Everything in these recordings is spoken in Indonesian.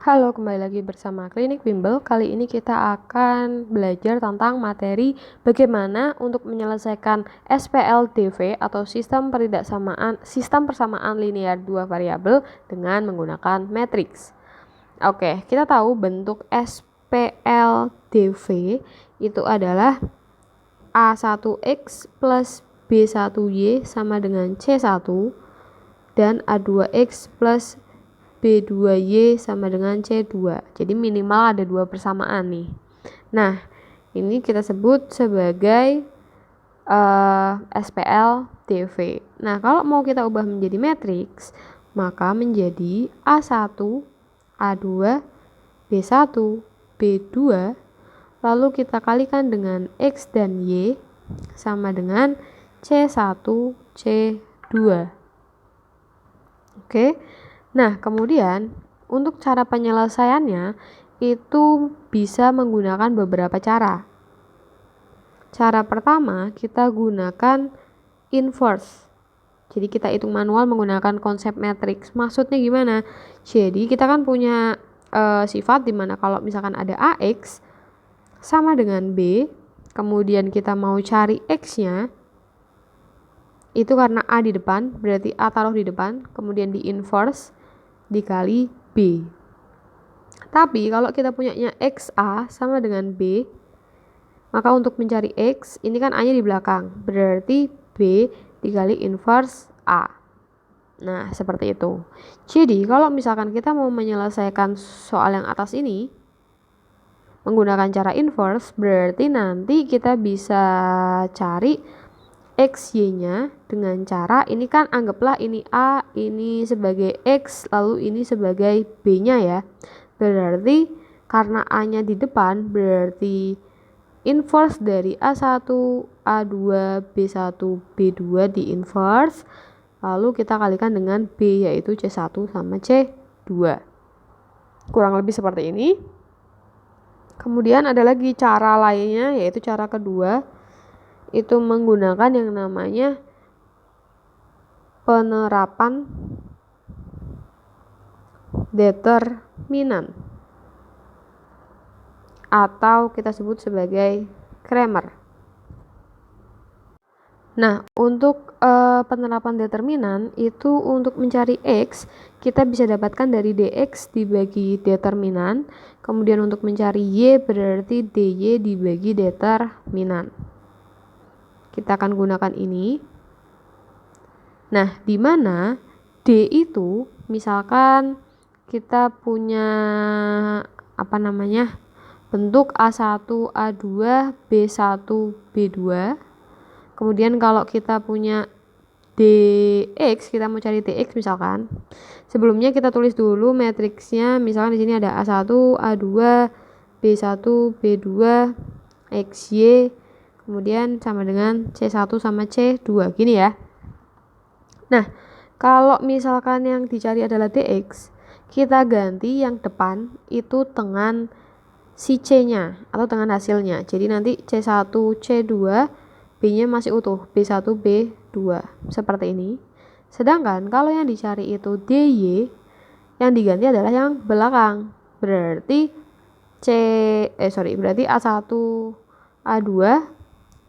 Halo, kembali lagi bersama Klinik Bimbel. Kali ini kita akan belajar tentang materi bagaimana untuk menyelesaikan SPLDV atau sistem persamaan linear dua variabel dengan menggunakan matriks. Oke, kita tahu bentuk SPLDV itu adalah A1X plus B1Y sama dengan C1 dan A2X plus B2Y sama dengan C2. Jadi minimal ada dua persamaan nih. Nah, ini kita sebut sebagai SPLDV. Nah, kalau mau kita ubah menjadi matriks, maka menjadi A1, A2, B1, B2, lalu kita kalikan dengan X dan Y sama dengan C1, C2. Oke. Nah, kemudian untuk cara penyelesaiannya itu bisa menggunakan beberapa cara. Cara pertama, kita gunakan inverse. Jadi kita hitung manual menggunakan konsep matriks. Maksudnya gimana? Jadi kita kan punya sifat dimana kalau misalkan ada AX sama dengan B, kemudian kita mau cari X-nya, itu karena A di depan, berarti A taruh di depan, kemudian di inverse dikali B. Tapi kalau kita punyanya XA sama dengan B, maka untuk mencari X, ini kan A-nya di belakang, berarti B dikali inverse A. Nah, seperti itu. Jadi, kalau misalkan kita mau menyelesaikan soal yang atas ini, menggunakan cara inverse, berarti nanti kita bisa cari XY-nya dengan cara, ini kan anggaplah ini A, ini sebagai X, lalu ini sebagai B-nya ya. Berarti karena A-nya di depan, berarti inverse dari A1, A2, B1, B2 di inverse. Lalu kita kalikan dengan B, yaitu C1 sama C2. Kurang lebih seperti ini. Kemudian ada lagi cara lainnya, yaitu cara kedua, itu menggunakan yang namanya penerapan determinan atau kita sebut sebagai Cramer. Nah, untuk penerapan determinan itu untuk mencari X, kita bisa dapatkan dari DX dibagi determinan, kemudian untuk mencari Y berarti DY dibagi determinan. Kita akan gunakan ini. Nah, di mana D itu misalkan kita punya bentuk A1, A2, B1, B2. Kemudian kalau kita punya DX, kita mau cari DX misalkan. Sebelumnya kita tulis dulu matriksnya, misalkan di sini ada A1, A2, B1, B2, XY, kemudian sama dengan C1 sama C2, gini ya. Nah, kalau misalkan yang dicari adalah DX, kita ganti yang depan itu dengan si C-nya atau dengan hasilnya. Jadi nanti C1, C2, B-nya masih utuh, B1, B2, seperti ini. Sedangkan kalau yang dicari itu DY, yang diganti adalah yang belakang. Berarti berarti A1, A2,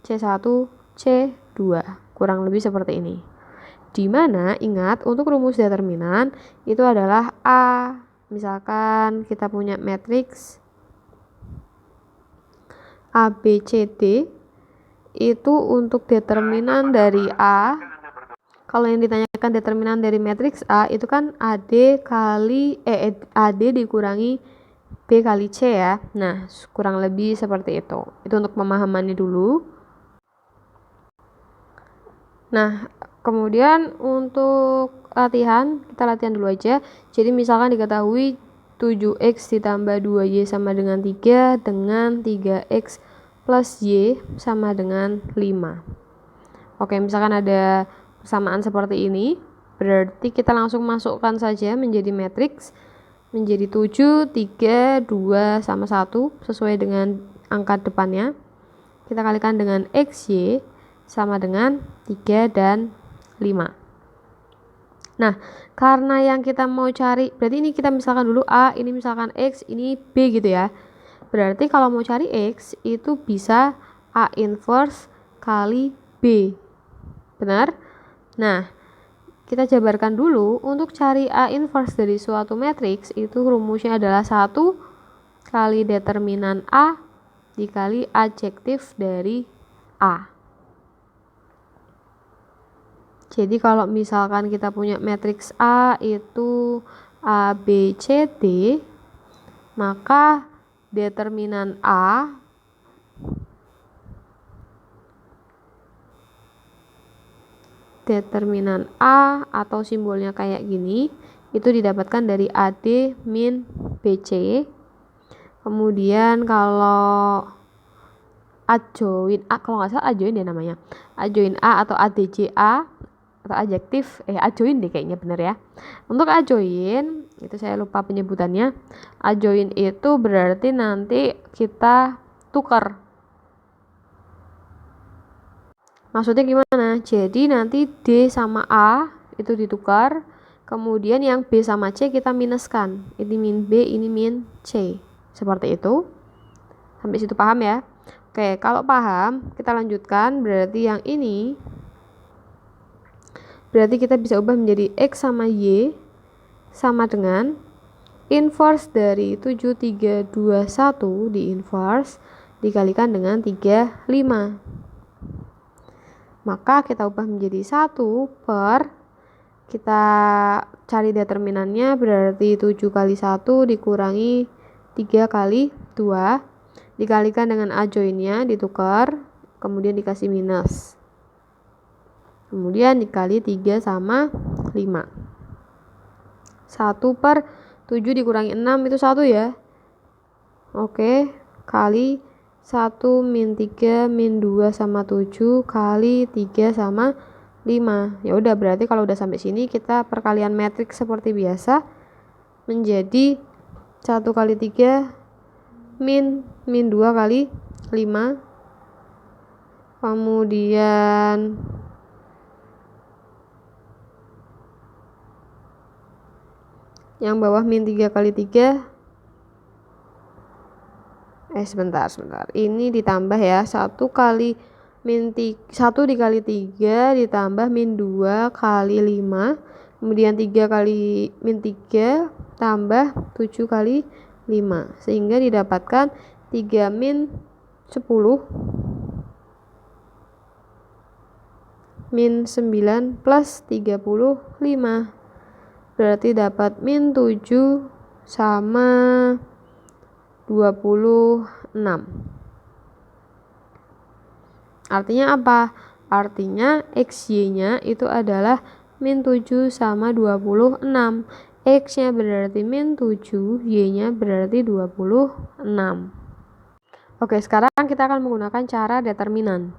C1, C2. Kurang lebih seperti ini. Dimana ingat untuk rumus determinan itu adalah A. Misalkan kita punya matriks A, B, C, D, itu untuk determinan dari A. Kalau yang ditanyakan determinan dari matriks A itu kan AD dikurangi B kali C ya. Nah, kurang lebih seperti itu. Itu untuk pemahamannya dulu. Nah, kemudian untuk latihan, kita latihan dulu aja. Jadi misalkan diketahui 7x ditambah 2y sama dengan 3 dengan 3x plus y sama dengan 5. Oke, misalkan ada persamaan seperti ini, berarti kita langsung masukkan saja menjadi matriks menjadi 7, 3, 2, sama 1 sesuai dengan angka depannya. Kita kalikan dengan XY sama dengan 3 dan 5. Nah, karena yang kita mau cari, berarti ini kita misalkan dulu A, ini misalkan X, ini B gitu ya. Berarti kalau mau cari X, itu bisa A inverse kali B. Benar? Nah, kita jabarkan dulu, untuk cari A inverse dari suatu matriks, itu rumusnya adalah 1 kali determinan A dikali adjektif dari A. Jadi kalau misalkan kita punya matriks A itu A, B, C, D, maka determinan A atau simbolnya kayak gini, itu didapatkan dari AD min BC. Kemudian kalau adjoin A, kalau nggak salah adjoin ya namanya, adjoin A atau ADJA atau adjektif, adjoin deh kayaknya bener ya. Untuk adjoin, itu saya lupa penyebutannya. Adjoin itu berarti nanti kita tukar. Maksudnya gimana? Jadi nanti D sama A itu ditukar, kemudian yang B sama C kita minuskan. Ini min B, ini min C. Seperti itu. Sampai situ paham ya? Oke, kalau paham, kita lanjutkan. Berarti yang ini, berarti kita bisa ubah menjadi X sama Y sama dengan inverse dari 7, 3, 2, 1 di inverse dikalikan dengan 3, 5. Maka kita ubah menjadi 1 per, kita cari determinannya, berarti 7 kali 1 dikurangi 3 kali 2 dikalikan dengan adjoinnya ditukar, kemudian dikasih minus, kemudian dikali 3 sama 5. 1 per 7 dikurangi 6 itu 1 ya. Oke, kali 1 min 3 min 2 sama 7 kali 3 sama 5. Ya udah, berarti kalau udah sampai sini kita perkalian matriks seperti biasa menjadi 1 kali 3 min 2 kali 5. Kemudian yang bawah min 3 kali 3. Sebentar. Ini ditambah ya, 1 kali min 1 dikali 3 ditambah min 2 kali 5. Kemudian 3 kali min 3 tambah 7 kali 5. Sehingga didapatkan 3 min 10 min 9 plus 35. Berarti dapat min 7 sama 26. Artinya apa? Artinya XY-nya itu adalah min 7 sama 26. X-nya berarti min 7, Y-nya berarti 26. Oke, sekarang kita akan menggunakan cara determinan.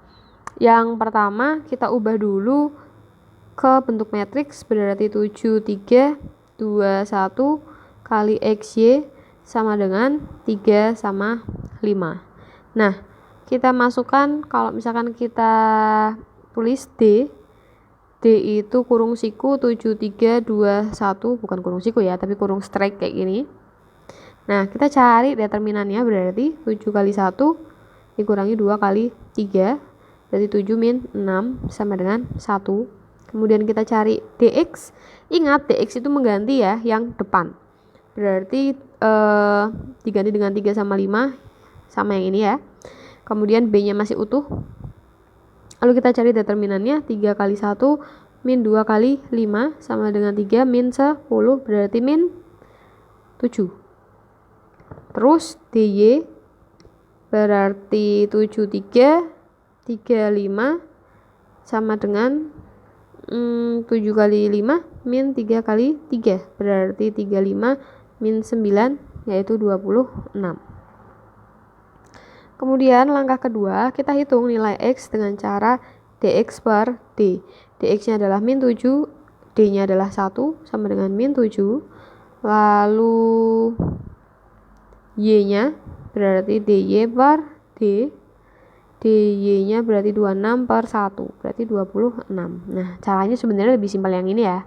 Yang pertama, kita ubah dulu ke bentuk matriks, berarti 7, 3, 2, 1 kali XY sama dengan 3 sama 5. Nah, kita masukkan, kalau misalkan kita tulis D itu kurung siku 7, 3, 2, 1, bukan kurung siku ya, tapi kurung strike kayak gini. Nah, kita cari determinannya, berarti 7 kali 1 dikurangi 2 kali 3, berarti 7 min 6 sama dengan 1. Kemudian kita cari DX. Ingat, DX itu mengganti ya yang depan. Berarti diganti dengan 3 sama 5 sama yang ini ya. Kemudian B-nya masih utuh. Lalu kita cari determinannya, 3 kali 1 min 2 kali 5 sama dengan 3 min 10, berarti min 7. Terus DY berarti 7, 3, 3, 5 sama dengan 7 kali 5 min 3 kali 3, berarti 35 min 9, yaitu 26. Kemudian langkah kedua, kita hitung nilai X dengan cara DX per D. DX-nya adalah min 7, D-nya adalah 1 sama dengan min 7. Lalu Y-nya berarti DY per D. DY-nya berarti 26 per 1, berarti 26. Nah, caranya sebenarnya lebih simpel yang ini ya.